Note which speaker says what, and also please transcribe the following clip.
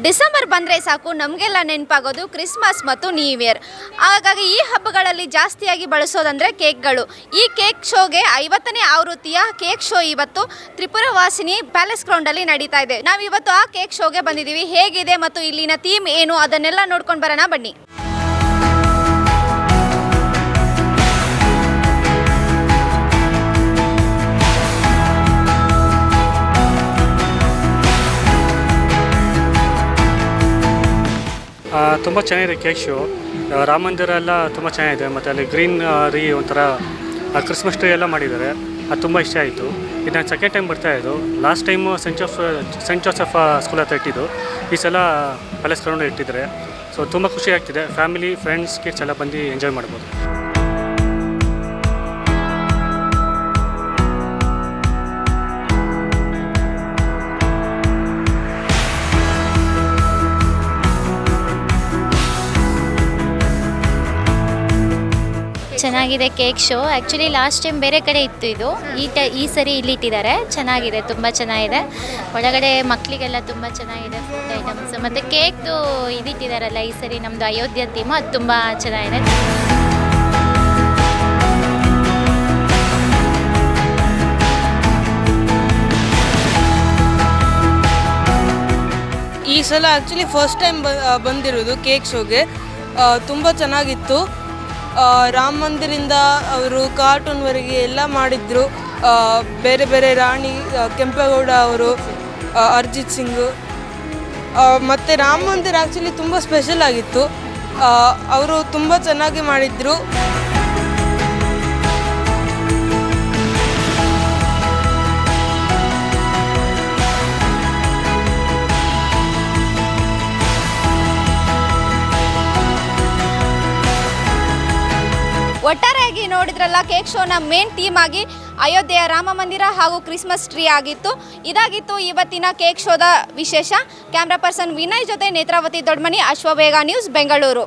Speaker 1: December ಬಂದರೆ ಸಾಕು ನಮಗೆಲ್ಲ ನೆನಪಾಗೋದು ಕ್ರಿಸ್ಮಸ್ ಮತ್ತು ನ್ಯೂ ಇಯರ್. ಹಾಗಾಗಿ ಈ ಹಬ್ಬಗಳಲ್ಲಿ ಜಾಸ್ತಿಯಾಗಿ ಬಳಸೋದಂದರೆ ಕೇಕ್ಗಳು. ಈ ಕೇಕ್ ಶೋಗೆ 50ನೇ ಆವೃತ್ತಿಯ ಕೇಕ್ ಶೋ ಇವತ್ತು ತ್ರಿಪುರವಾಸಿನಿ ಪ್ಯಾಲೇಸ್ ಗ್ರೌಂಡಲ್ಲಿ ನಡೀತಾ ಇದೆ. ನಾವಿವತ್ತು ಆ ಕೇಕ್ ಶೋಗೆ ಬಂದಿದ್ದೀವಿ. ಹೇಗಿದೆ ಮತ್ತು ಇಲ್ಲಿನ ಥೀಮ್ ಏನು ಅದನ್ನೆಲ್ಲ ನೋಡ್ಕೊಂಡು ಬರೋಣ ಬನ್ನಿ.
Speaker 2: ತುಂಬ ಚೆನ್ನಾಗಿದೆ ಕೇಕ್ ಶೋ. ರಾಮ ಮಂದಿರ ಎಲ್ಲ ತುಂಬ ಚೆನ್ನಾಗಿದೆ. ಮತ್ತು ಅಲ್ಲಿ ಗ್ರೀನ್ ಒಂಥರ ಕ್ರಿಸ್ಮಸ್ ಟ್ರೀ ಎಲ್ಲ ಮಾಡಿದ್ದಾರೆ. ಅದು ತುಂಬ ಇಷ್ಟ ಆಯಿತು. ಇದು ನಾನು ಸೆಕೆಂಡ್ ಟೈಮ್ ಬರ್ತಾಯಿದ್ದು. Last time saint Joseph school ಹತ್ರ ಇಟ್ಟಿದ್ದು. ಈ ಸಲ ಪ್ಯಾಲೇಸ್ ಗ್ರೌಂಡ್ ಇಟ್ಟಿದ್ದಾರೆ. ಸೊ ತುಂಬ ಖುಷಿ ಆಗ್ತಿದೆ. ಫ್ಯಾಮಿಲಿ ಫ್ರೆಂಡ್ಸ್ ಕಿಡ್ಸ್ ಎಲ್ಲ ಬಂದು ಎಂಜಾಯ್ ಮಾಡ್ಬೋದು.
Speaker 3: ಚೆನ್ನಾಗಿದೆ cake show. Actually last time ಬೇರೆ ಕಡೆ ಇತ್ತು ಇದು. ಈ ಸರಿ ಇಲ್ಲಿ ಇಟ್ಟಿದ್ದಾರೆ. ಚೆನ್ನಾಗಿದೆ, ತುಂಬ ಚೆನ್ನಾಗಿದೆ. ಒಳಗಡೆ ಮಕ್ಕಳಿಗೆಲ್ಲ ತುಂಬ ಚೆನ್ನಾಗಿದೆ ಫುಡ್ ಐಟಮ್ಸ್. ಮತ್ತು ಕೇಕ್ದು ಇದಿಟ್ಟಿದ್ದಾರಲ್ಲ ಈ ಸರಿ ನಮ್ಮದು ಅಯೋಧ್ಯ ಥೀಮು, ಅದು ತುಂಬ ಚೆನ್ನಾಗಿದೆ.
Speaker 4: ಈ ಸಲ ಆ್ಯಕ್ಚುಲಿ ಫಸ್ಟ್ ಟೈಮ್ ಬಂದಿರೋದು ಕೇಕ್ ಶೋಗೆ. ತುಂಬ ಚೆನ್ನಾಗಿತ್ತು. ರಾಮ ಮಂದಿರಿಂದ ಅವರು ಕಾರ್ಟೂನ್ವರೆಗೆ ಎಲ್ಲ ಮಾಡಿದ್ರು. ಬೇರೆ ಬೇರೆ ರಾಣಿ ಕೆಂಪೇಗೌಡ ಅವರು, ಅರ್ಜಿತ್ ಸಿಂಗ್. ಮತ್ತು ರಾಮ ಮಂದಿರ ಆ್ಯಕ್ಚುಲಿ ತುಂಬ ಸ್ಪೆಷಲ್ ಆಗಿತ್ತು. ಅವರು ತುಂಬ ಚೆನ್ನಾಗಿ ಮಾಡಿದರು.
Speaker 1: ಒಟ್ಟಾರೆಯಾಗಿ ನೋಡಿದ್ರಲ್ಲ, ಕೇಕ್ ಶೋನ ಮೇನ್ ಥೀಮ್ ಆಗಿ ಅಯೋಧ್ಯೆಯ ರಾಮ ಮಂದಿರ ಹಾಗೂ ಕ್ರಿಸ್ಮಸ್ ಟ್ರೀ ಆಗಿತ್ತು. ಇದಾಗಿತ್ತು ಇವತ್ತಿನ ಕೇಕ್ ಶೋದ ವಿಶೇಷ. ಕ್ಯಾಮ್ರಾ ಪರ್ಸನ್ ವಿನಯ್ ಜೊತೆ ನೇತ್ರಾವತಿ ದೊಡ್ಮನಿ, ಅಶ್ವವೇಗ ನ್ಯೂಸ್, ಬೆಂಗಳೂರು.